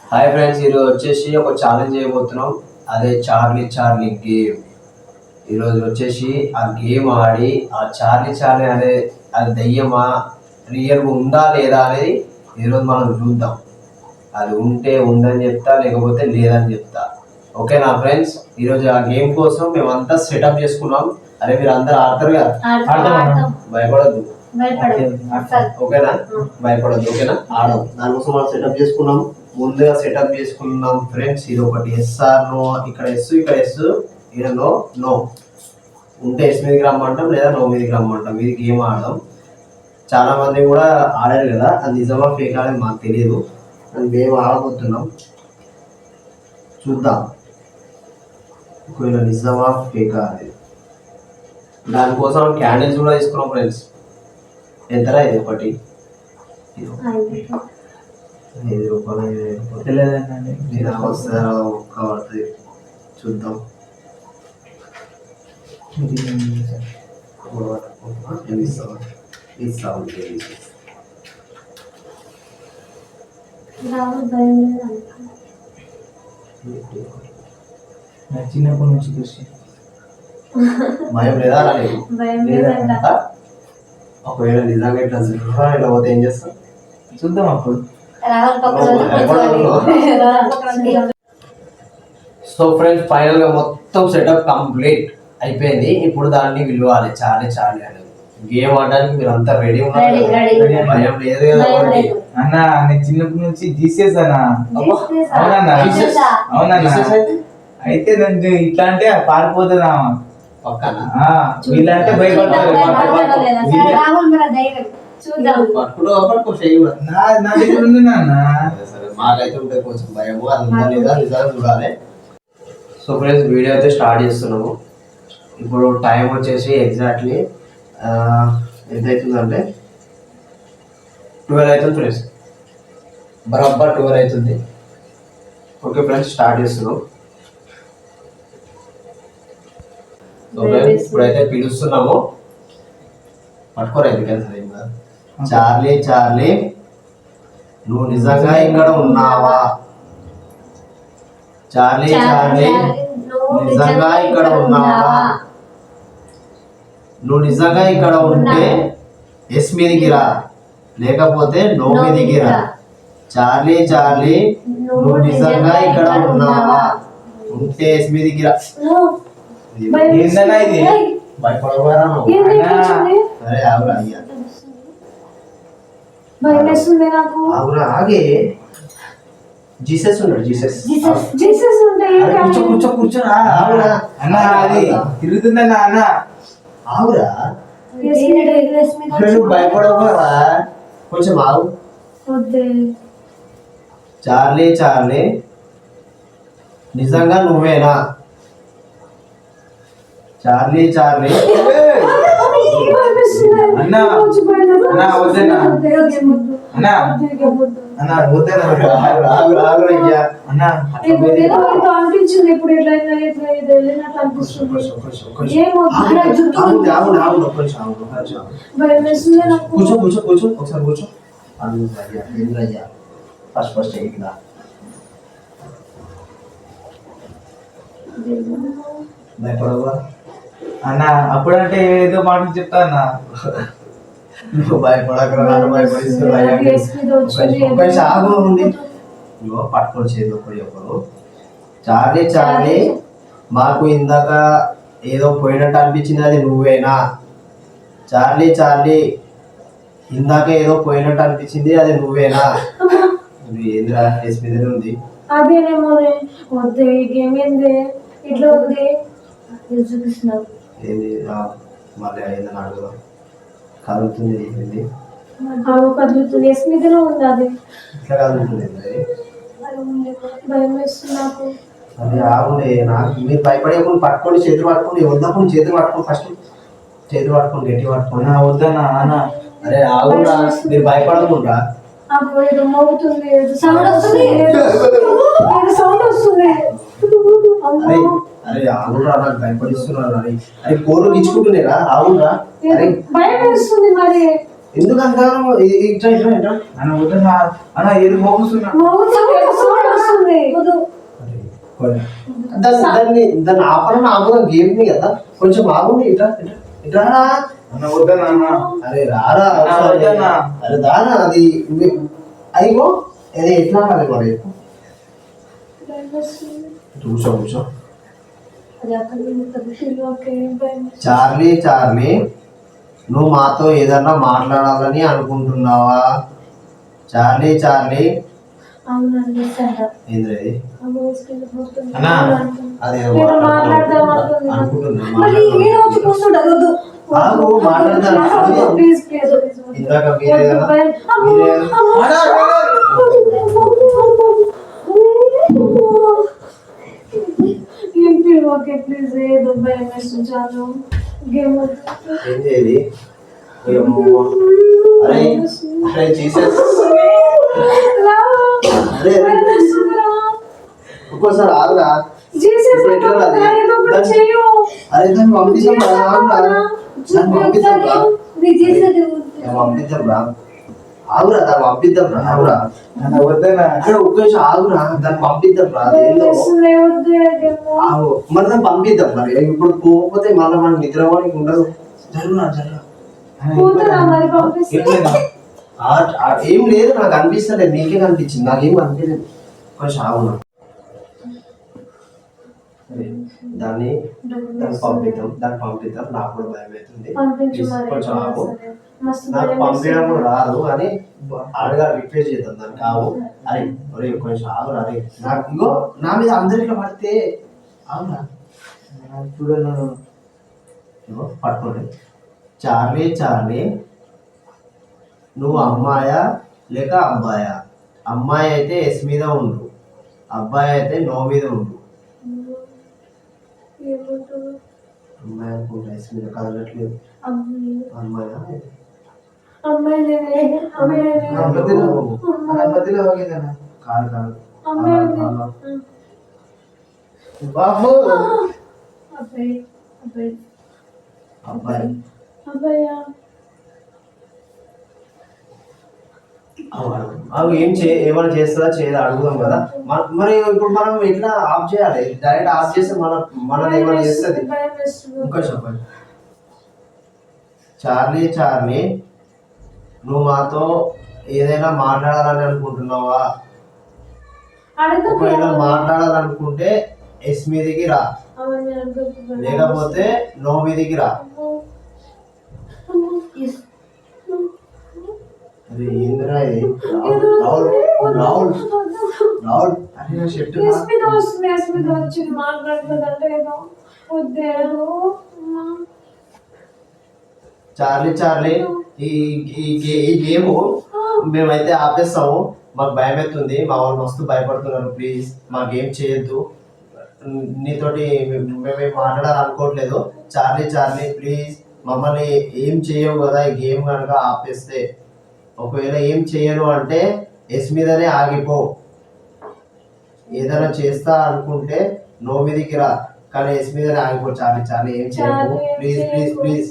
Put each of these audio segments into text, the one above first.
Hi friends, ఈరోజు వచ్చేసి ఒక ఛాలెంజ్ చేయబోతున్నాం. అదే చార్లీ చార్లీ గేమ్. ఈరోజు వచ్చేసి ఆ గేమ్ ఆడి ఆ చార్లీ చార్లీ అనే అది దయ్యమా రియల్గా ఉందా లేదా అనేది ఈరోజు మనం చూద్దాం. అది ఉంటే ఉందని చెప్తా, లేకపోతే లేదని చెప్తా. ఓకేనా ఫ్రెండ్స్? ఈరోజు ఆ గేమ్ కోసం మేమంతా సెటప్ చేసుకున్నాం. అరే మీరు అందరు ఆడతారు కదా, భయపడద్దు. ఓకేనా? భయపడద్దు. ఓకేనా? ఆడడం దానికోసం మనం సెటప్ చేసుకున్నాం. ముందుగా సెటప్ చేసుకున్నాం ఫ్రెండ్స్. ఇది ఒకటి ఎస్ఆర్ నో, ఇక్కడ ఎస్, ఇక్కడ ఎస్, ఇక్కడ నో. నో ఉంటే ఎస్ మీదకి రమ్మంటాం, లేదా నో మీదకి రమ్మంటాం. ఇది గేమ్ ఆడదాం. చాలా మంది కూడా ఆడారు కదా, అది నిజమా ఫేక్ అనేది మాకు తెలియదు. అది మేము ఆడబోతున్నాం, చూద్దాం ఒకవేళ నిజమా ఫేక్ అనేది. దానికోసం క్యాండిల్స్ కూడా తీసుకున్నాం ఫ్రెండ్స్. ఎంతరా ఇది? ఒకటి 5 రూపాయలు. నేను వస్తారా ఒక్క పడుతుంది, చూద్దాం. చిన్నప్పటి నుంచి చూసి భయం లేదా? ఒకవేళ నిజంగా ఇట్లా ఇట్లా పోతే ఏం చేస్తాం చూద్దాం అప్పుడు. సో ఫ్రెండ్స్, ఫైనల్ గా మొత్తం సెటప్ కంప్లీట్ అయిపోయింది. ఇప్పుడు దాన్ని విలువాలి. చాలే చాలే అనేది గేమ్ ఆడడానికి మీరు అంతా రెడీ ఉన్నారు? భయం లేదు కదా? అన్న నేను చిన్నప్పటి నుంచి జీసస్ అన్న. అవునన్నా, అవునన్నా. అయితే నేను ఇట్లా అంటే పారిపోతుందా పక్కన? వీళ్ళంటే భయపడతారు. నా దగ్గర ఉంది నాన్న. మాకైతే ఉంటే కొంచెం భయము, అంతా లేదా నిజంగా చూడాలి. సో ఫ్రెండ్స్, వీడియో అయితే స్టార్ట్ చేస్తున్నాము. ఇప్పుడు టైం వచ్చేసి ఎగ్జాక్ట్లీ ఎంత అవుతుందంటే 12 అవుతుంది ఫ్రెండ్స్. బరాబర్ 12 అవుతుంది. ఓకే ఫ్రెండ్స్, స్టార్ట్ చేస్తున్నాం. ఇప్పుడైతే పిలుస్తున్నాము, పట్టుకోరా. ఎందుకంటే చార్లీ చార్లీ నువ్వు నిజంగా ఇక్కడ ఉన్నావా? చార్లీ చార్లీ నిజంగా ఇక్కడ ఉన్నావా? నువ్వు నిజంగా ఇక్కడ ఉంటే ఎస్ మీదికి రా, లేకపోతే నో మీదికి రా. చార్లీ చార్లీ నువ్వు నిజంగా ఇక్కడ ఉన్నావా? ఉంటే ఎస్ మీదికి రా. ఇది భయపడవరా? అరే ఆవురా అయ్యా, ఆగే. జీసస్ ఉన్నాడు. జీసస్ కూర్చో కూర్చో కూర్చోరా అన్న. అది తిరుగుతుందన్న అన్న. ఆవురా, భయపడవరా? కొంచెం ఆవు. చార్లీ చార్లీ నిజంగా నువ్వేనా? చార్లీ చార్లీ అన్న అన్న వద్దన్నా అన్న అన్న వద్దన్నా అన్న. అనిపించింది ఇప్పుడు వెళ్ళినట్టు అనిపిస్తుంది. కూర్చో కూర్చో కూర్చో, ఒకసారి కూర్చో. అయ్యా ఫస్ట్ ఎక్కిదా? భయపడవా అన్న? అప్పుడంటే ఏదో మాటలు చెప్తా అన్న. నువ్వు భయపడకరా, భయపడిస్తున్నా. పట్టుకొని చేతులు ఒకరు. చార్లీ చార్లీ మాకు ఇందాక ఏదో పోయినట్టు అనిపించింది, అది నువ్వేనా? చార్లీ చార్లీ ఇందాక ఏదో పోయినట్టు అనిపించింది, అది నువ్వేనా? ఏంద్రా ఫేస్ మీదనే ఉంది. అదేనేమో. వద్దే గేమ్ ఏంది ఇట్లా ఉంది చూపిస్తున్నారు. ఏంది మళ్ళీ అయిందని అడుగుదాం. కదులుతుంది. ఏంది కదులుతుంది? ఎస్ మీదనే ఉంది. అది ఇట్లా కదులుతుంది. భయం వేస్తుంది నాకు. అదే ఆవులే. నాకు మీరు భయపడేప్పుడు పట్టుకోండి, చేతులు పట్టుకోండి. వద్దప్పుడు చేతులు పట్టుకోండి. ఫస్ట్ చేతులు పట్టుకోండి, గట్టి పట్టుకోండి. వద్దన్నా అన్న. అరే ఆవురా, మీరు భయపడకుండా. ఏదో మోగుతుంది, సౌండ్ వస్తుంది, సౌండ్ వస్తుంది. అరే ఆవురా, నాకు భయపడిస్తున్నారు. అరే అరే కోరు ఇచ్చుకుంటున్నారా ఆవురా? అరే భయం వేస్తుంది. మరి ఎందుకు అంటారు? ఇట్లా ఇట్లా ఇట్లా అన్న వద్దన్నా అన్న. ఏది మోగుతున్నా? వేస్తుంది దాన్ని ఆపరణ ఆపుగా గేమ్ ని కదా కొంచెం ఆగుండి ఇట్లా ఇట్లా ఇట్లా రా. అన్న వద్దన్నా అన్న. అరే రారా అన్న వద్దన్నా. అరే దారా అది అయ్యో అది ఎట్లా ఆడాలి మరి కూర్చో కూర్చో చార్లీ చార్లీ నువ్వు మాతో ఏదన్నా మాట్లాడాలని అనుకుంటున్నావా? చార్లీ చార్లీ ఏంద్రది అన్న అదే ప్లీజ్ ప్లీజ్ ఇందాక మీరే కదా ఓకే ప్లీజ్ ఏదో భయం వేస్తుంది చాలు గేమ్ ఏం చేయాలి అరే అరే జీసస్ అరే ఒక్కోసారి ఆగురా అరే దాన్ని పంపిస్తాం పంపిద్దాం రా ఆగురా దాన్ని పంపిద్దాం రా ఆగురా అన్న వద్దన్నా. అరే ఒక్కోసారి ఆగురా దాన్ని పంపిద్దాం రా అదేందో ఆగు మరి దాన్ని పంపిద్దాం మరి ఇప్పుడు పోకపోతే మళ్ళీ మనం నిద్రపోవడానికి ఉండదు జరుగునా జరుగు ఏం లేదు నాకు అనిపిస్తలేదు నీకే కనిపించింది నాకేం అనిపించలేదు కొంచెం ఆగునా దాన్ని దాన్ని పంపిద్దాం నాకు కూడా భయం అవుతుంది కొంచెం ఆగు నాకు పంపించడం కూడా రాదు అని అడగా రిక్వెస్ట్ చేద్దాం దానికి ఆగు అరే ఒరే కొంచెం ఆగురా అరే నాకు ఇగో నా మీద అందరు ఇట్లా పడితే ఆగురా చూడన్నా ఇగో పట్టుకోండి చార్లీ చార్లీ నువ్వు అమ్మాయా లేక అబ్బాయా? అమ్మాయి అయితే ఎస్ మీద ఉండు, అబ్బాయి అయితే నో మీద ఉండు. అమ్మాయి అనుకుంటా ఎస్ మీద కదలట్లేదు. అమ్మాయా మధ్యలో ఆగిందన్న. కాదు కాదు బాబు అబ్బాయి అవి ఏమైనా చేస్తుందా చేయదా అడుగుదాం కదా మరి ఇప్పుడు మనం ఎట్లా ఆఫ్ చేయాలి? డైరెక్ట్ ఆఫ్ చేస్తే మనల్ని ఏమైనా చేస్తుంది. ఇంకా చెప్పండి చార్లీ చార్లీ నువ్వు మాతో ఏదైనా మాట్లాడాలని అనుకుంటున్నావా? ఒకవేళ మాట్లాడాలనుకుంటే ఎస్ మీదికి రా, లేకపోతే నో మీదికి రా. అరే ఏంద్రా ఇది రాహుల్ రాహుల్ రాహుల్ అరే నా షర్ట్ చార్లీ చార్లీ ఈ గేమ్ మేమైతే ఆపేస్తాము. మాకు భయం అవుతుంది, మా వాళ్ళు మస్తు భయపడుతున్నారు. ప్లీజ్ మా గేమ్ చేయొద్దు, నీతోటి మేమేం మాట్లాడాలనుకోవట్లేదు. చార్లీ చార్లీ ప్లీజ్ మమ్మల్ని ఏం చేయవు కదా ఈ గేమ్ కనుక ఆపేస్తే. ఒకవేళ ఏం చేయను అంటే ఎస్ మీదనే ఆగిపో. ఏదైనా చేస్తా అనుకుంటే నో మీదికి రా, కానీ ఎస్ మీదనే ఆగిపో. చార్లీ చార్లీ ఏం చేయకు ప్లీజ్ ప్లీజ్ ప్లీజ్.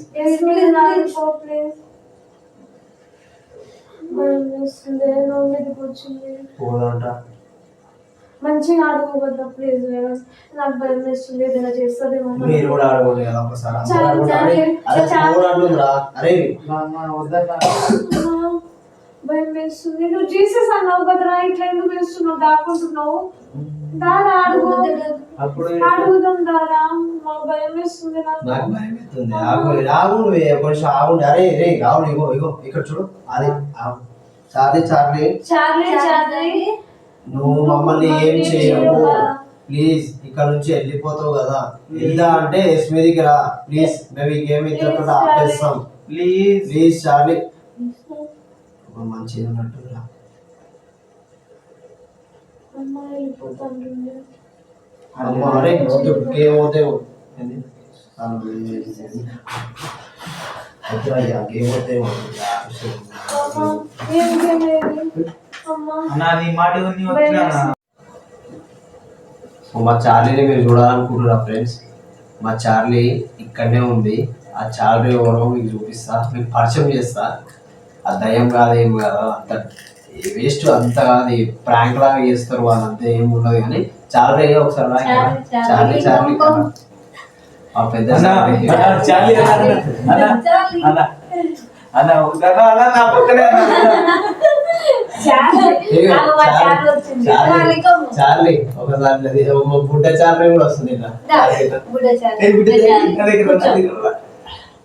పోదంట మంచిగా ఆడుకో కదా ప్లీజ్. నాకు భయం వేస్తుంది, ఏదైనా చేస్తుందేమో. మీరు కూడా ఆడకూడదు కదా ఒకసారి. అరే వద్దన్నా. భయం వేస్తుంది. నువ్వు జీసస్ అన్నావు కదరా, ఇట్లా ఎందుకు వేస్తున్నావు? దాక్కుంటున్నావు. దారా అడుగుదాం దారా. మాకు భయం వేస్తుంది. నాకు భయం అవుతుంది. ఆగు కొంచెం ఆగుండి. అరే రే రావుడు ఇగో ఇగో ఇక్కడ చూడు. అది చార్లీ చార్లీ చార్లీ చార్లీ నువ్వు మమ్మల్ని ఏం చేయవు ప్లీజ్. ఇక్కడ నుంచి వెళ్ళిపోతావు కదా, వెళ్దా అంటే ఎస్ మీదికి రా ప్లీజ్. మేము ఈ గేమ్ ఇద్దరు ఆపేస్తాం ప్లీజ్ ప్లీజ్. చార్లీ మంచిగా ఉన్నట్టు అమ్మ. అరే గేమ్ అవుతాయి గేమ్ అవుతాయి. మా చార్లీని మీరు చూడాలనుకుంటున్నా ఫ్రెండ్స్. మా చార్లీ ఇక్కడనే ఉంది. ఆ చార్లీ ఎవరో మీకు చూపిస్తా, మీకు పరిచయం చేస్తా. ఆ దయ్యం కాదు ఏం కాదు, అంత వేస్ట్ అంత కాదు, ప్రాంక్ లాగా చేస్తారు వాళ్ళంతా, ఏమి ఉండదు కానీ చాలా ఒకసారి రా ఇక్కడ. చార్లీ చార్లీ ఆ పెద్ద చార్లీ. చార్లీ అన్న ఒకసారి అలా నా పక్కనే చార్లీ ఒకసారి బుడ్డ చార్లీ కూడా వస్తుంది ఇలా.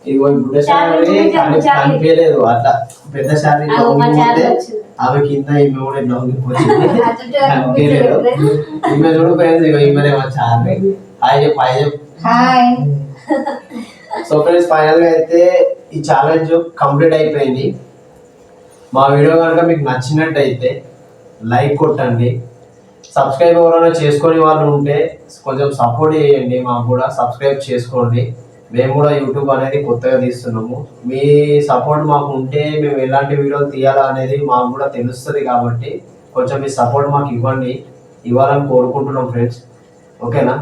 ఇగో ఈ బుడ్డ చార్లీ కనిపించలేదు, అట్లా పెద్ద చార్లీ పోతే ఆమె కింద ఈమె కూడా ఇట్లా ఉండిపోతుంది, కనిపించలేదు. ఈమె చూడిపోయింది, ఇగో ఈమెనేమో చార్లీ. హాయ్ చెప్పు, హాయ్ చెప్పు. సో ఫ్రెండ్స్, ఫైనల్ గా అయితే ఈ ఛాలెంజ్ కంప్లీట్ అయిపోయింది. మా వీడియో కనుక మీకు నచ్చినట్టయితే లైక్ కొట్టండి. సబ్స్క్రైబ్ ఎవరైనా చేసుకొని వాళ్ళు ఉంటే కొంచెం సపోర్ట్ చేయండి, మాకు కూడా సబ్స్క్రైబ్ చేసుకోండి. మేము కూడా యూట్యూబ్ అనేది కొత్తగా తీస్తున్నాము. మీ సపోర్ట్ మాకు ఉంటే మేము ఎలాంటి వీడియోలు తీయాలా అనేది మాకు కూడా తెలుస్తుంది. కాబట్టి కొంచెం మీ సపోర్ట్ మాకు ఇవ్వాలని కోరుకుంటున్నాం ఫ్రెండ్స్. ఓకేనా?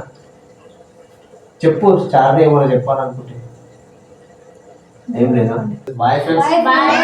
చెప్పు చార్లీ, ఏమైనా చెప్పాలనుకుంటే. ఏం లేదా? Bye friends. బాయ్.